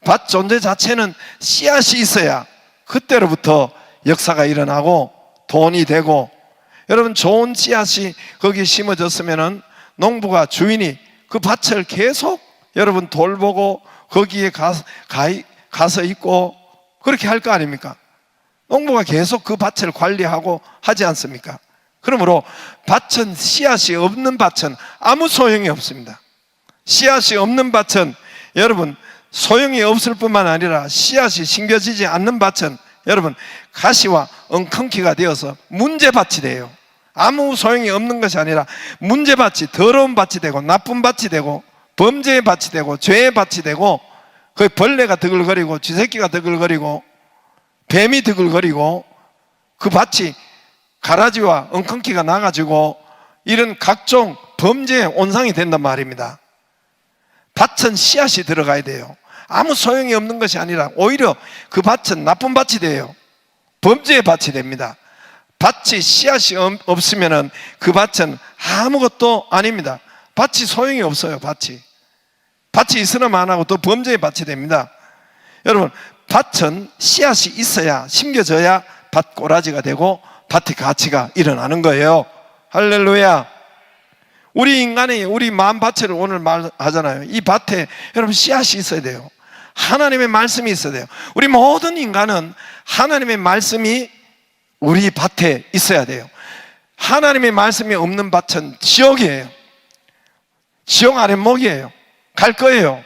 밭 존재 자체는 씨앗이 있어야 그때로부터 역사가 일어나고 돈이 되고 여러분 좋은 씨앗이 거기 심어졌으면은 농부가 주인이 그 밭을 계속 여러분 돌보고 거기에 가서 있고 그렇게 할 거 아닙니까? 농부가 계속 그 밭을 관리하고 하지 않습니까? 그러므로 밭은 씨앗이 없는 밭은 아무 소용이 없습니다. 씨앗이 없는 밭은 여러분 소용이 없을 뿐만 아니라 씨앗이 심겨지지 않는 밭은 여러분 가시와 엉겅퀴가 되어서 문제밭이 돼요. 아무 소용이 없는 것이 아니라 문제밭이 더러운 밭이 되고 나쁜 밭이 되고 범죄의 밭이 되고 죄의 밭이 되고 그 벌레가 드글거리고 쥐새끼가 드글거리고 뱀이 드글거리고 그 밭이 가라지와 엉겅퀴가 나가지고 이런 각종 범죄의 온상이 된단 말입니다. 밭은 씨앗이 들어가야 돼요. 아무 소용이 없는 것이 아니라 오히려 그 밭은 나쁜 밭이 돼요. 범죄의 밭이 됩니다. 밭이 씨앗이 없으면 그 밭은 아무것도 아닙니다. 밭이 소용이 없어요. 밭이 있으나 마나고 또 범죄의 밭이 됩니다. 여러분 밭은 씨앗이 있어야 심겨져야 밭 꼬라지가 되고 밭의 가치가 일어나는 거예요. 할렐루야. 우리 인간의 우리 마음 밭을 오늘 말하잖아요. 이 밭에 여러분 씨앗이 있어야 돼요. 하나님의 말씀이 있어야 돼요. 우리 모든 인간은 하나님의 말씀이 우리 밭에 있어야 돼요. 하나님의 말씀이 없는 밭은 지옥이에요. 지옥 아래 목이에요. 갈 거예요.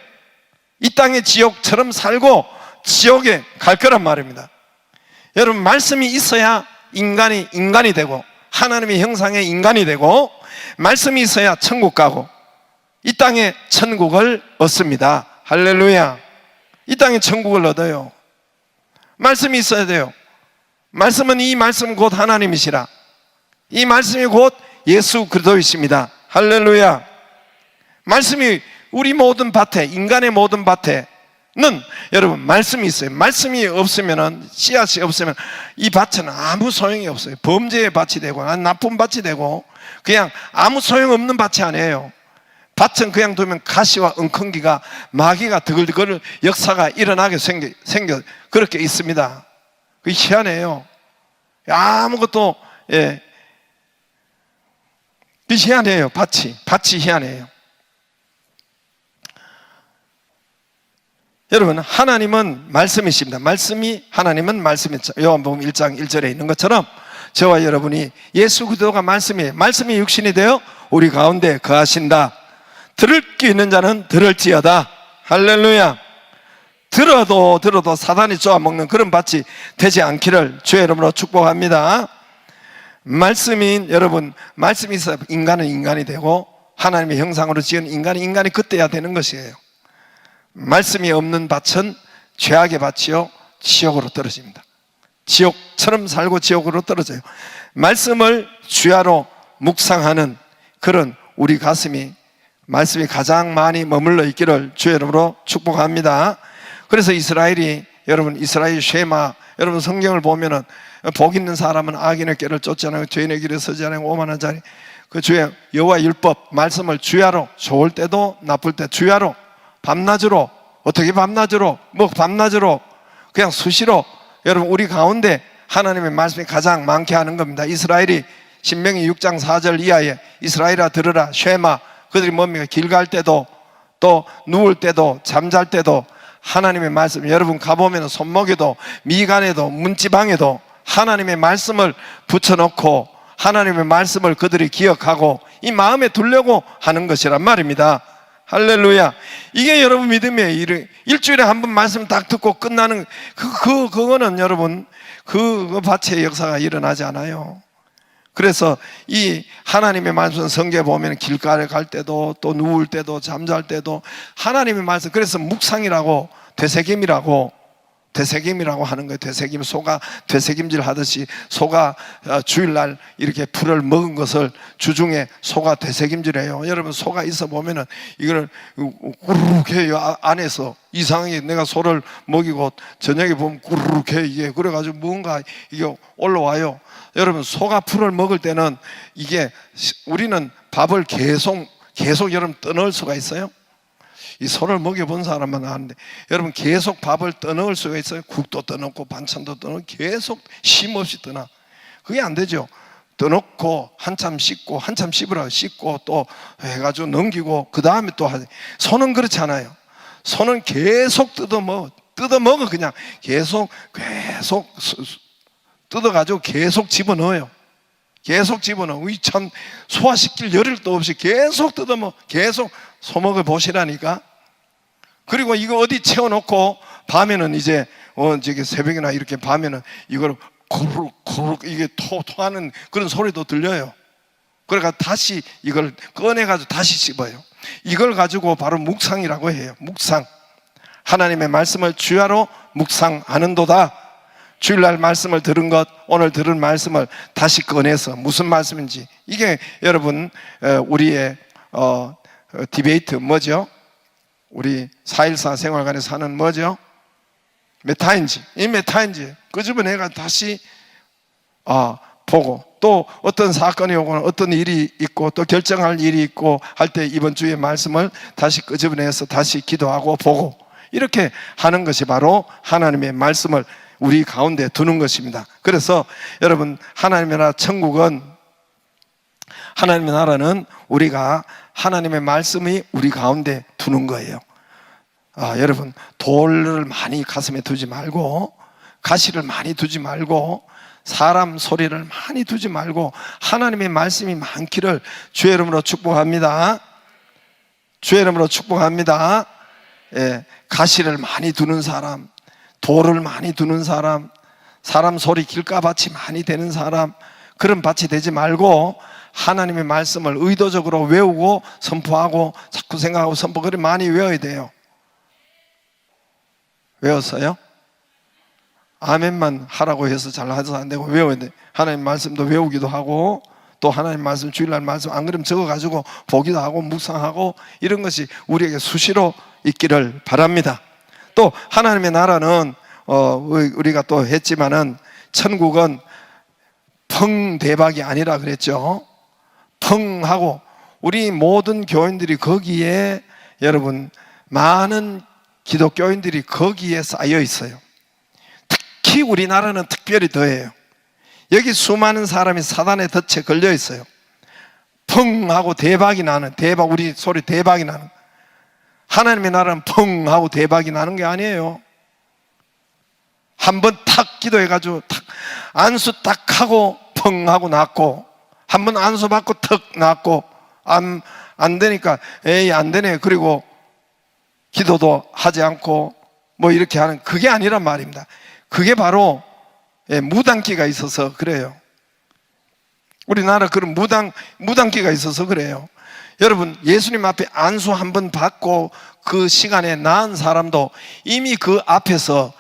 이 땅의 지옥처럼 살고 지옥에 갈 거란 말입니다. 여러분, 말씀이 있어야 인간이 되고 하나님의 형상의 인간이 되고, 말씀이 있어야 천국 가고 이 땅에 천국을 얻습니다. 할렐루야. 이 땅에 천국을 얻어요. 말씀이 있어야 돼요. 말씀은, 이 말씀 곧 하나님이시라. 이 말씀이 곧 예수 그리스도이십니다. 할렐루야. 말씀이 우리 모든 밭에, 인간의 모든 밭에는 여러분 말씀이 있어요. 말씀이 없으면, 씨앗이 없으면 이 밭은 아무 소용이 없어요. 범죄의 밭이 되고 나쁜 밭이 되고 그냥 아무 소용없는 밭이 아니에요. 밭은 그냥 두면 가시와 엉겅기가, 마귀가 드글드글 역사가 일어나게 생겨 그렇게 있습니다. 그게 희한해요. 아무것도, 그게 희한해요. 밭이 희한해요. 여러분, 하나님은 말씀이십니다. 하나님은 말씀이죠. 요한복음 1장 1절에 있는 것처럼 저와 여러분이 예수 그리스도가 말씀이에요. 말씀이 육신이 되어 우리 가운데 거하신다. 들을 귀 있는 자는 들을지어다. 할렐루야. 들어도 사단이 쪼아먹는 그런 밭이 되지 않기를 주의 이름으로 축복합니다. 여러분, 말씀이 있어야 인간은 인간이 되고 하나님의 형상으로 지은 인간이 그때야 되는 것이에요. 말씀이 없는 밭은 죄악의 밭이요 지옥으로 떨어집니다. 지옥처럼 살고 지옥으로 떨어져요. 말씀을 주야로 묵상하는 그런 우리 가슴이, 말씀이 가장 많이 머물러 있기를 주의 이름으로 축복합니다. 그래서 여러분 이스라엘 쉐마, 여러분 성경을 보면은 복 있는 사람은 악인의 길을 쫓지 않고 죄인의 길에 서지 않고 오만한 자리, 그 주의 여호와 율법 말씀을 주야로, 좋을 때도 나쁠 때 주야로, 밤낮으로, 어떻게 밤낮으로, 밤낮으로 그냥 수시로 여러분 우리 가운데 하나님의 말씀이 가장 많게 하는 겁니다. 이스라엘이 신명기 6장 4절 이하에 이스라엘아 들으라 쉐마, 그들이 뭡니까? 길 갈 때도 또 누울 때도 잠잘 때도 하나님의 말씀, 여러분 가보면 손목에도 미간에도 문지방에도 하나님의 말씀을 붙여놓고 하나님의 말씀을 그들이 기억하고 이 마음에 두려고 하는 것이란 말입니다. 할렐루야. 이게 여러분 믿음이에요. 일주일에 한 번 말씀 딱 듣고 끝나는 그거는 여러분 그 밭의 역사가 일어나지 않아요. 그래서 이 하나님의 말씀 성경에 보면 길가에 갈 때도 또 누울 때도 잠잘 때도 하나님의 말씀, 그래서 묵상이라고 되새김이라고 하는 거예요. 되새김, 소가 되새김질 하듯이 소가 주일날 이렇게 풀을 먹은 것을 주중에 소가 되새김질해요. 여러분 소가 있어 보면은 이거를 꾸르륵 해요. 안에서 이상하게 내가 소를 먹이고 저녁에 보면 꾸르륵 해. 이게 그래가지고 뭔가 이게 올라와요. 여러분 소가 풀을 먹을 때는 이게 우리는 밥을 계속 여러분 떠넣을 수가 있어요? 이 소를 먹여본 사람만 아는데 여러분 계속 밥을 떠넣을 수가 있어요? 국도 떠넣고 반찬도 떠넣고 계속 쉼없이 떠나. 그게 안 되죠. 떠넣고 한참 씻고 한참 씻고 또 해가지고 넘기고 그 다음에 또 하지. 소는 그렇지 않아요. 소는 계속 뜯어먹어. 그냥 계속 뜯어가지고 계속 집어넣어요. 참 소화시킬 여력도 없이 계속 뜯어먹어. 계속 소먹을 보시라니까. 그리고 이거 어디 채워놓고 밤에는 이제 저기 새벽이나 이렇게 밤에는 이걸 구르륵 이게 토하는 그런 소리도 들려요. 그러니까 다시 이걸 꺼내가지고 다시 씹어요. 이걸 가지고 바로 묵상이라고 해요. 묵상. 하나님의 말씀을 주야로 묵상하는도다. 주일날 말씀을 들은 것, 오늘 들은 말씀을 다시 꺼내서 무슨 말씀인지, 이게 여러분 우리의 디베이트 뭐죠? 우리 4.14 생활관에서 하는 뭐죠? 메타인지. 이 메타인지 끄집어내가 다시 보고, 또 어떤 사건이 오거나 어떤 일이 있고 또 결정할 일이 있고 할 때 이번 주의 말씀을 다시 끄집어내서 다시 기도하고 보고, 이렇게 하는 것이 바로 하나님의 말씀을 우리 가운데 두는 것입니다. 그래서 여러분 하나님의 나라 천국은, 하나님의 나라는 우리가 하나님의 말씀이 우리 가운데 두는 거예요. 여러분, 돌을 많이 가슴에 두지 말고, 가시를 많이 두지 말고, 사람 소리를 많이 두지 말고 하나님의 말씀이 많기를 주의 이름으로 축복합니다. 주의 이름으로 축복합니다. 가시를 많이 두는 사람, 돌을 많이 두는 사람, 사람 소리 길가밭이 많이 되는 사람, 그런 밭이 되지 말고 하나님의 말씀을 의도적으로 외우고 선포하고 자꾸 생각하고 선포, 그래 많이 외워야 돼요. 외웠어요? 아멘만 하라고 해서 잘 해서 안 되고 외워야 돼. 하나님 말씀도 외우기도 하고, 또 하나님 말씀, 주일날 말씀 안 그러면 적어가지고 보기도 하고 묵상하고, 이런 것이 우리에게 수시로 있기를 바랍니다. 또 하나님의 나라는 우리가 또 했지만은 천국은 펑대박이 아니라 그랬죠. 펑하고 우리 모든 교인들이 거기에, 여러분, 많은 기독교인들이 거기에 쌓여 있어요. 특히 우리나라는 특별히 더해요. 여기 수많은 사람이 사단의 덫에 걸려 있어요. 펑하고 대박이 나는, 대박, 우리 소리 대박이 나는. 하나님의 나라는 펑하고 대박이 나는 게 아니에요. 한번 탁 기도해가지고 탁 안수 딱 하고 펑하고 났고, 한번 안수 받고 턱 났고, 안 되니까 에이 안 되네, 그리고 기도도 하지 않고 뭐 이렇게 하는, 그게 아니란 말입니다. 그게 바로 무당기가 있어서 그래요. 우리나라 그런 무당기가 있어서 그래요. 여러분, 예수님 앞에 안수 한번 받고 그 시간에 나은 사람도 이미 그 앞에서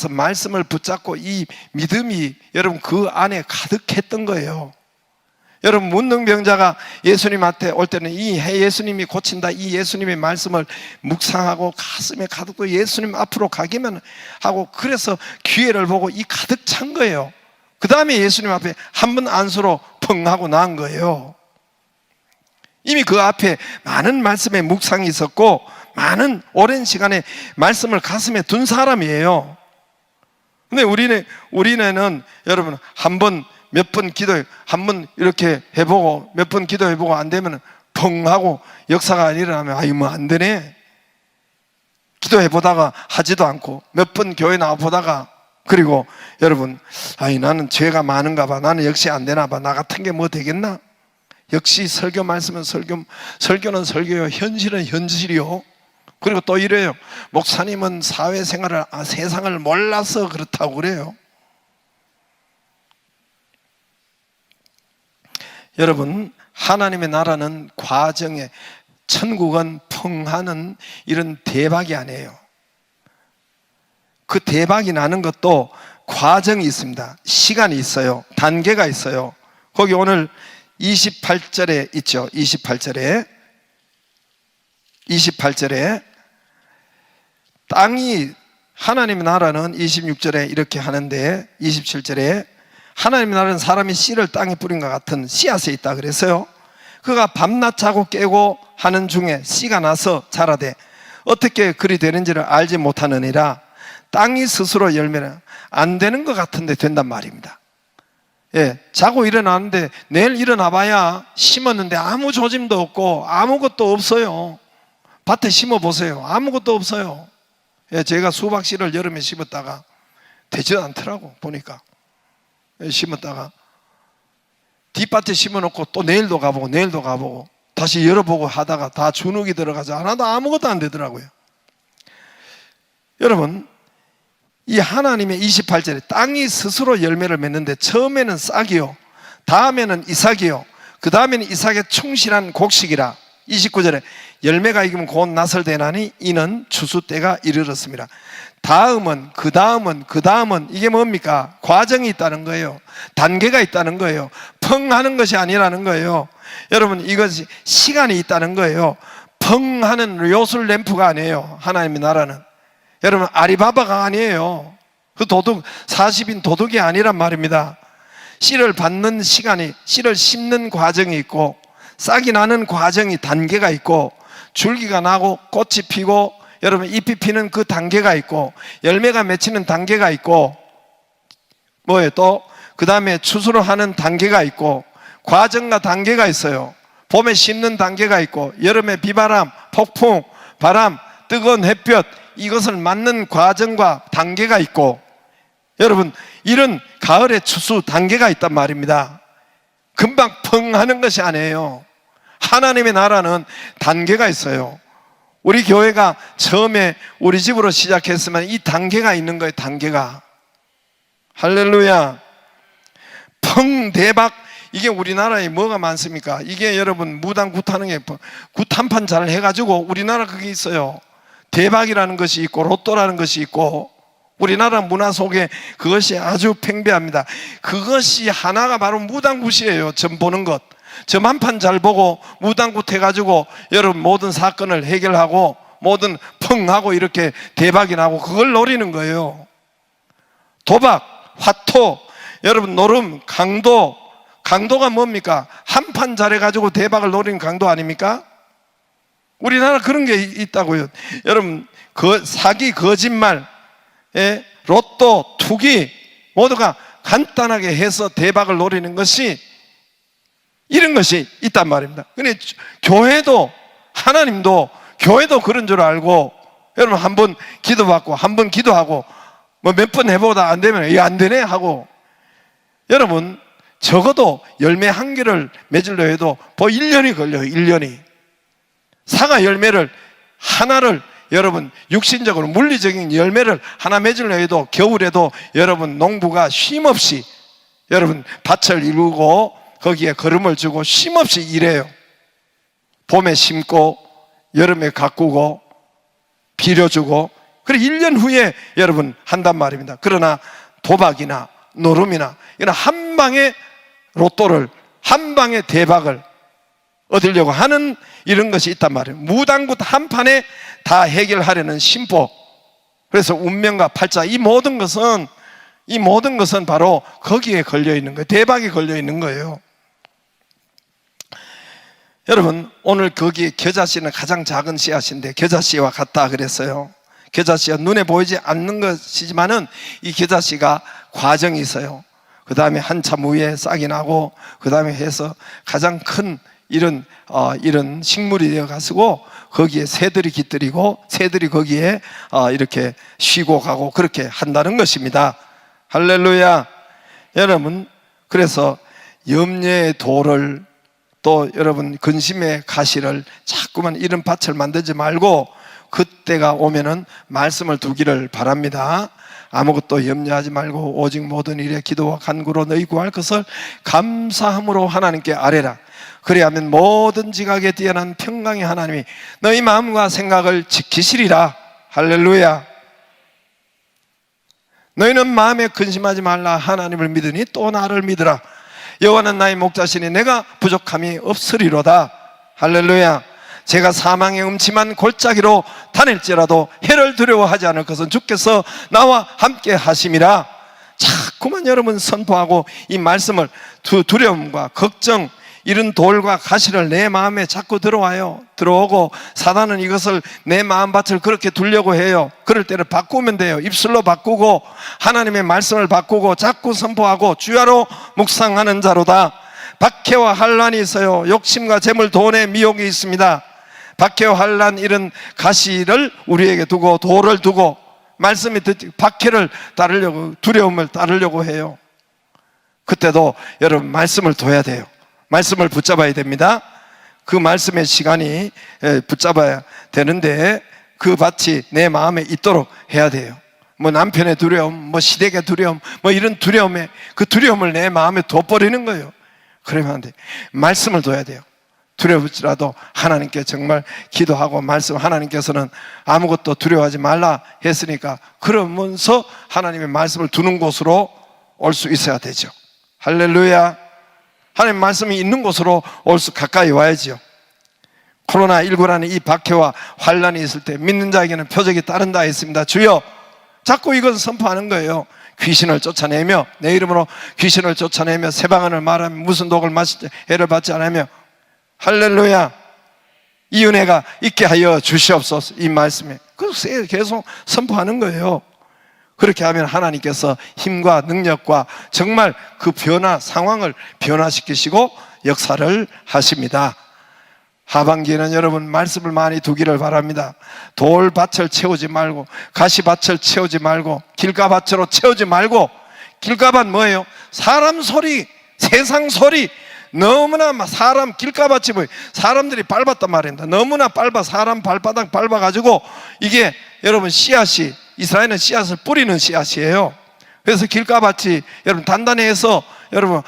말씀을 붙잡고 이 믿음이 여러분 그 안에 가득했던 거예요. 여러분, 문둥병자가 예수님 앞에 올 때는 이 예수님이 고친다, 이 예수님의 말씀을 묵상하고 가슴에 가득 또 예수님 앞으로 가기만 하고, 그래서 기회를 보고 이 가득 찬 거예요. 그 다음에 예수님 앞에 한 번 안수로 펑 하고 난 거예요. 이미 그 앞에 많은 말씀의 묵상이 있었고, 많은 오랜 시간에 말씀을 가슴에 둔 사람이에요. 근데 우리는 여러분, 몇 번 기도해, 한 번 이렇게 해보고 몇 번 기도해보고 안 되면 펑 하고 역사가 안 일어나면 아유 뭐 안 되네, 기도해보다가 하지도 않고 몇 번 교회 나와보다가, 그리고 여러분, 아이 나는 죄가 많은가 봐, 나는 역시 안 되나 봐, 나 같은 게 뭐 되겠나. 역시 설교 말씀은 설교는 설교요, 현실은 현실이요. 그리고 또 이래요, 목사님은 사회생활을 세상을 몰라서 그렇다고 그래요. 여러분, 하나님의 나라는 과정에, 천국은 펑하는 이런 대박이 아니에요. 그 대박이 나는 것도 과정이 있습니다. 시간이 있어요. 단계가 있어요. 거기 오늘 28절에 있죠. 28절에 땅이, 하나님의 나라는 26절에 이렇게 하는데 27절에 하나님의 나라는 사람이 씨를 땅에 뿌린 것 같은 씨앗에 있다 그랬어요. 그가 밤낮 자고 깨고 하는 중에 씨가 나서 자라되 어떻게 그리 되는지를 알지 못하느니라. 땅이 스스로 열매는 안 되는 것 같은데 된단 말입니다. 자고 일어나는데 내일 일어나 봐야 심었는데 아무 조짐도 없고 아무것도 없어요. 밭에 심어 보세요. 아무것도 없어요. 제가 수박씨를 여름에 심었다가 되지도 않더라고. 보니까 심었다가 뒷밭에 심어놓고 또 내일도 가보고 다시 열어보고 하다가 다 주눅이 들어가서 하나도 아무것도 안 되더라고요. 여러분, 이 하나님의 28절에 땅이 스스로 열매를 맺는데 처음에는 싹이요, 다음에는 이삭이요, 그 다음에는 이삭의 충실한 곡식이라. 29절에 열매가 익으면 곧 낫을 대나니 이는 추수 때가 이르렀습니다. 다음은 그 다음은 이게 뭡니까? 과정이 있다는 거예요. 단계가 있다는 거예요. 펑 하는 것이 아니라는 거예요. 여러분, 이것이 시간이 있다는 거예요. 펑 하는 요술 램프가 아니에요. 하나님의 나라는. 여러분, 아리바바가 아니에요. 그 도둑, 40인 도둑이 아니란 말입니다. 씨를 받는 시간이, 씨를 심는 과정이 있고 싹이 나는 과정이, 단계가 있고, 줄기가 나고 꽃이 피고 여러분 잎이 피는 그 단계가 있고, 열매가 맺히는 단계가 있고, 뭐예요? 또 그 다음에 추수를 하는 단계가 있고, 과정과 단계가 있어요. 봄에 심는 단계가 있고, 여름에 비바람, 폭풍, 바람, 뜨거운 햇볕, 이것을 맞는 과정과 단계가 있고, 여러분 이런 가을의 추수 단계가 있단 말입니다. 금방 펑 하는 것이 아니에요. 하나님의 나라는 단계가 있어요. 우리 교회가 처음에 우리 집으로 시작했으면 이 단계가 있는 거예요. 단계가. 할렐루야. 펑 대박. 이게 우리나라에 뭐가 많습니까? 이게 여러분 무당 굿하는 게 굿한판 잘 해가지고 우리나라 그게 있어요. 대박이라는 것이 있고 로또라는 것이 있고, 우리나라 문화 속에 그것이 아주 팽배합니다. 그것이 하나가 바로 무당굿이에요. 점 보는 것, 점 한 판 잘 보고 무당굿 해가지고 여러분 모든 사건을 해결하고 모든 펑하고 이렇게 대박이 나고 그걸 노리는 거예요. 도박, 화토, 여러분 노름, 강도. 강도가 뭡니까? 한 판 잘해가지고 대박을 노리는 강도 아닙니까? 우리나라 그런 게 있다고요. 여러분 사기, 거짓말, 로또, 투기 모두가 간단하게 해서 대박을 노리는 것이, 이런 것이 있단 말입니다. 근데 교회도, 하나님도 교회도 그런 줄 알고, 여러분 한 번 기도받고 한 번 기도하고 뭐 몇 번 해보다 안 되면 이게 안 되네 하고, 여러분 적어도 열매 한 개를 맺으려 해도 1년이 걸려요. 1년이. 사과 열매를 하나를, 여러분 육신적으로 물리적인 열매를 하나 맺으려 해도 겨울에도 여러분 농부가 쉼없이 여러분 밭을 이루고 거기에 거름을 주고 쉼없이 일해요. 봄에 심고 여름에 가꾸고 비료주고, 그래 1년 후에 여러분 한단 말입니다. 그러나 도박이나 노름이나 이런 한 방에 로또를, 한 방에 대박을 얻으려고 하는 이런 것이 있단 말이에요. 무당굿 한 판에 다 해결하려는 심보. 그래서 운명과 팔자, 이 모든 것은 바로 거기에 걸려 있는 거예요. 대박이 걸려 있는 거예요. 여러분 오늘 거기 겨자씨는 가장 작은 씨앗인데 겨자씨와 같다 그랬어요. 겨자씨가 눈에 보이지 않는 것이지만은 이 겨자씨가 과정이 있어요. 그 다음에 한참 후에 싹이 나고 그 다음에 해서 가장 큰 이런 식물이 되어 가지고 거기에 새들이 깃들이고 새들이 거기에 이렇게 쉬고 가고 그렇게 한다는 것입니다. 할렐루야. 여러분 그래서 염려의 돌을, 또 여러분 근심의 가시를 자꾸만 이런 밭을 만들지 말고 그때가 오면은 말씀을 두기를 바랍니다. 아무것도 염려하지 말고 오직 모든 일에 기도와 간구로 너희 구할 것을 감사함으로 하나님께 아뢰라. 그리하면 모든 지각에 뛰어난 평강의 하나님이 너희 마음과 생각을 지키시리라. 할렐루야. 너희는 마음에 근심하지 말라. 하나님을 믿으니 또 나를 믿으라. 여호와는 나의 목자시니 내가 부족함이 없으리로다. 할렐루야. 제가 사망의 음침한 골짜기로 다닐지라도 해를 두려워하지 않을 것은 주께서 나와 함께 하심이라. 자꾸만 여러분 선포하고 이 말씀을 두려움과 걱정, 이런 돌과 가시를 내 마음에 자꾸 들어오고 사단은 이것을 내 마음밭을 그렇게 두려고 해요. 그럴 때는 바꾸면 돼요. 입술로 바꾸고 하나님의 말씀을 바꾸고 자꾸 선포하고 주야로 묵상하는 자로다. 박해와 환난이 있어요. 욕심과 재물, 돈의 미혹이 있습니다. 박해와 환난, 이런 가시를 우리에게 두고 돌을 두고 말씀이 박해를 따르려고, 두려움을 따르려고 해요. 그때도 여러분 말씀을 둬야 돼요. 말씀을 붙잡아야 됩니다. 그 말씀의 시간이 붙잡아야 되는데 그 밭이 내 마음에 있도록 해야 돼요. 뭐 남편의 두려움, 뭐 시댁의 두려움, 뭐 이런 두려움에 그 두려움을 내 마음에 둬버리는 거예요. 그러면 안 돼. 말씀을 둬야 돼요. 두려울지라도 하나님께 정말 기도하고 말씀, 하나님께서는 아무것도 두려워하지 말라 했으니까 그러면서 하나님의 말씀을 두는 곳으로 올 수 있어야 되죠. 할렐루야. 하나님 말씀이 있는 곳으로 가까이 와야죠. 코로나19라는 이 박해와 환난이 있을 때 믿는 자에게는 표적이 따른다 했습니다. 주여, 자꾸 이것을 선포하는 거예요. 귀신을 쫓아내며, 내 이름으로 귀신을 쫓아내며 새방언을 말하며 무슨 독을 마실 때 해를 받지 않으며, 할렐루야. 이 은혜가 있게 하여 주시옵소서. 이 말씀에 계속 선포하는 거예요. 그렇게 하면 하나님께서 힘과 능력과 정말 그 상황을 변화시키시고 역사를 하십니다. 하반기에는 여러분 말씀을 많이 두기를 바랍니다. 돌밭을 채우지 말고, 가시밭을 채우지 말고, 길가밭으로 채우지 말고. 길가밭 뭐예요? 사람 소리, 세상 소리. 너무나 사람, 길가밭이 뭐예요? 사람들이 밟았단 말입니다. 너무나 밟아, 사람 발바닥 밟아가지고, 이게 여러분 씨앗이, 이스라엘은 씨앗을 뿌리는 씨앗이에요. 그래서 길가밭이 여러분 단단해서 여러분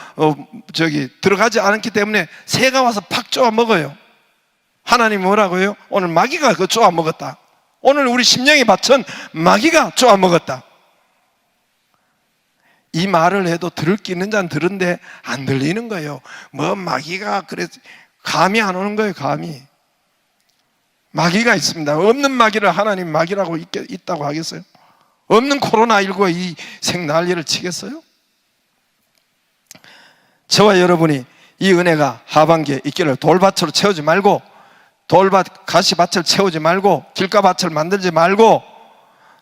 들어가지 않기 때문에 새가 와서 팍 쪼아 먹어요. 하나님이 뭐라고요? 오늘 마귀가 그 쪼아 먹었다. 오늘 우리 심령의 밭은 마귀가 쪼아 먹었다. 이 말을 해도 들을 게 있는 자는 들은데 안 들리는 거예요. 뭐 마귀가 그래, 감이 안 오는 거예요. 감이. 마귀가 있습니다. 없는 마귀를 하나님 마귀라고 있다고 하겠어요? 없는 코로나19가 이 생난리를 치겠어요? 저와 여러분이 이 은혜가 하반기에 있기를 돌밭으로 채우지 말고, 돌밭, 가시밭을 채우지 말고, 길가밭을 만들지 말고,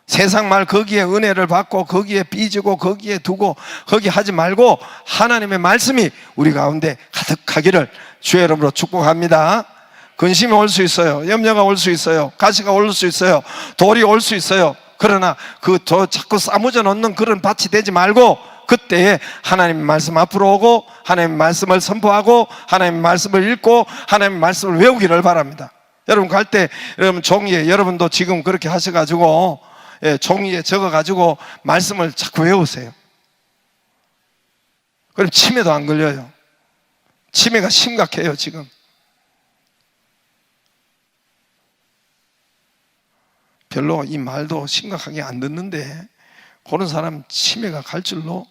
세상 말 거기에 은혜를 받고 거기에 삐지고 거기에 두고 거기 하지 말고 하나님의 말씀이 우리 가운데 가득하기를 주의 이름으로 축복합니다. 근심이 올 수 있어요. 염려가 올 수 있어요. 가시가 올 수 있어요. 돌이 올 수 있어요. 그러나 자꾸 싸무져 놓는 그런 밭이 되지 말고, 그때에 하나님의 말씀 앞으로 오고 하나님의 말씀을 선포하고 하나님의 말씀을 읽고 하나님의 말씀을 외우기를 바랍니다. 여러분 갈 때 여러분 종이에, 여러분도 지금 그렇게 하셔가지고 종이에 적어가지고 말씀을 자꾸 외우세요. 그럼 치매도 안 걸려요. 치매가 심각해요 지금. 별로 이 말도 심각하게 안 듣는데 그런 사람 치매가 갈 줄로.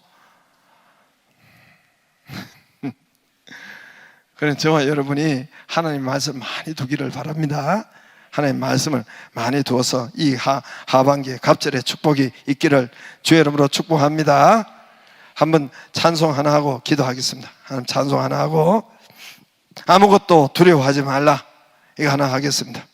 그래서 저와 여러분이 하나님 말씀 많이 두기를 바랍니다. 하나님 말씀을 많이 두어서 이 하반기에 갑절의 축복이 있기를 주의 이름으로 축복합니다. 한번 찬송 하나 하고 기도하겠습니다. 하나님 찬송 하나 하고, 아무것도 두려워하지 말라, 이거 하나 하겠습니다.